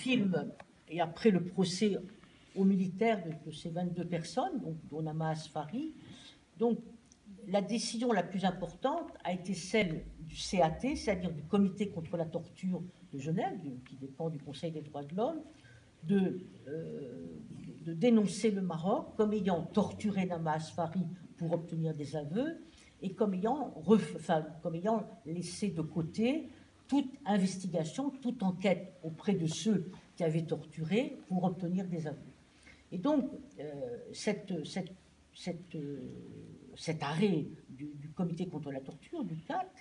film, et après le procès aux militaires de ces 22 personnes, donc, dont Nama Asfari, donc la décision la plus importante a été celle du CAT, c'est-à-dire du Comité contre la torture de Genève, qui dépend du Conseil des droits de l'homme, de dénoncer le Maroc comme ayant torturé Nama Asfari pour obtenir des aveux et comme ayant laissé de côté toute investigation, toute enquête auprès de ceux qui avaient torturé pour obtenir des aveux. Et donc, cet arrêt du Comité contre la torture, du CAT,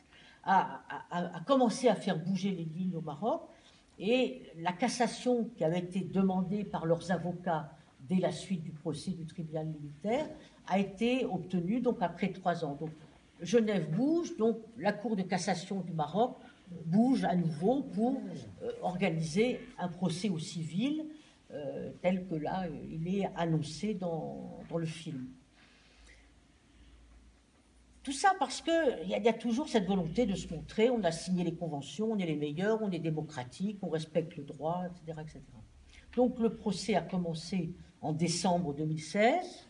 a commencé à faire bouger les lignes au Maroc, et la cassation qui avait été demandée par leurs avocats dès la suite du procès du tribunal militaire a été obtenue donc après 3 ans. Donc Genève bouge, donc la Cour de cassation du Maroc bouge à nouveau pour organiser un procès au civil tel que là il est annoncé dans le film. Tout ça parce qu'il y a toujours cette volonté de se montrer, on a signé les conventions, on est les meilleurs, on est démocratique, on respecte le droit, etc., etc. Donc le procès a commencé en décembre 2016.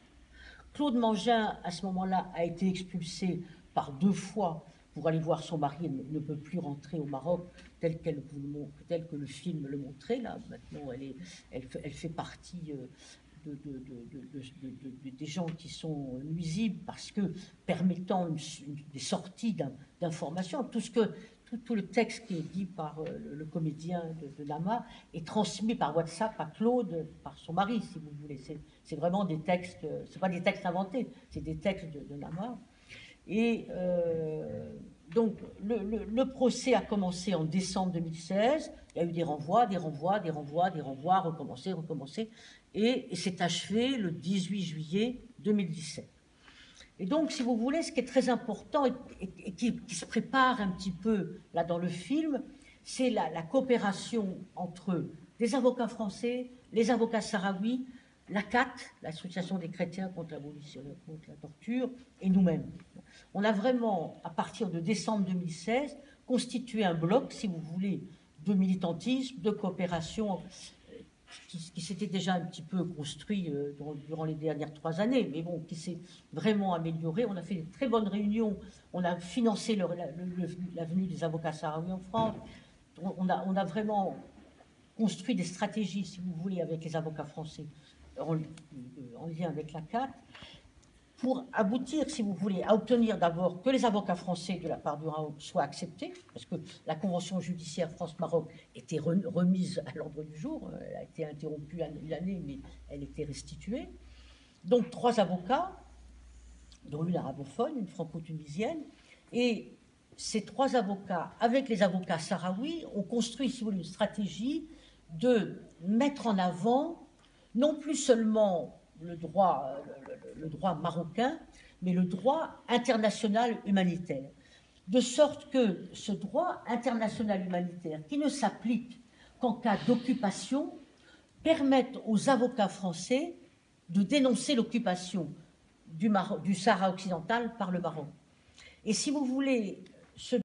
Claude Mangin, à ce moment-là, a été expulsé par 2 fois pour aller voir son mari. Elle ne peut plus rentrer au Maroc tel que le film le montrait. Là, maintenant, elle fait partie des gens qui sont nuisibles parce que permettant des sorties d'informations. Tout le texte qui est dit par le comédien de Nama est transmis par WhatsApp à Claude, par son mari, si vous voulez. C'est vraiment des textes, c'est pas des textes inventés, c'est des textes de Nama. Et donc, le procès a commencé en décembre 2016. Il y a eu des renvois, recommencer. Et s'est achevé le 18 juillet 2017. Et donc, si vous voulez, ce qui est très important et qui se prépare un petit peu là dans le film, c'est la coopération entre des avocats français, les avocats sahraouis, la CAT, l'Association des chrétiens contre l'abolition contre la torture, et nous-mêmes. On a vraiment, à partir de décembre 2016, constitué un bloc, si vous voulez, de militantisme, de coopération qui s'était déjà un petit peu construit durant les dernières 3 années, mais bon, qui s'est vraiment amélioré. On a fait de très bonnes réunions, on a financé la venue des avocats sahraouis en France, on a vraiment construit des stratégies, si vous voulez, avec les avocats français, en lien avec la CAT, pour aboutir, si vous voulez, à obtenir d'abord que les avocats français de la part du Maroc soient acceptés, parce que la convention judiciaire France-Maroc était remise à l'ordre du jour, elle a été interrompue une année, mais elle était restituée. Donc 3 avocats, dont une arabophone, une franco-tunisienne, et ces 3 avocats, avec les avocats sahraouis, ont construit, si vous voulez, une stratégie de mettre en avant non plus seulement le droit marocain, mais le droit international humanitaire. De sorte que ce droit international humanitaire, qui ne s'applique qu'en cas d'occupation, permette aux avocats français de dénoncer l'occupation du Sahara occidental par le Maroc. Et si vous voulez,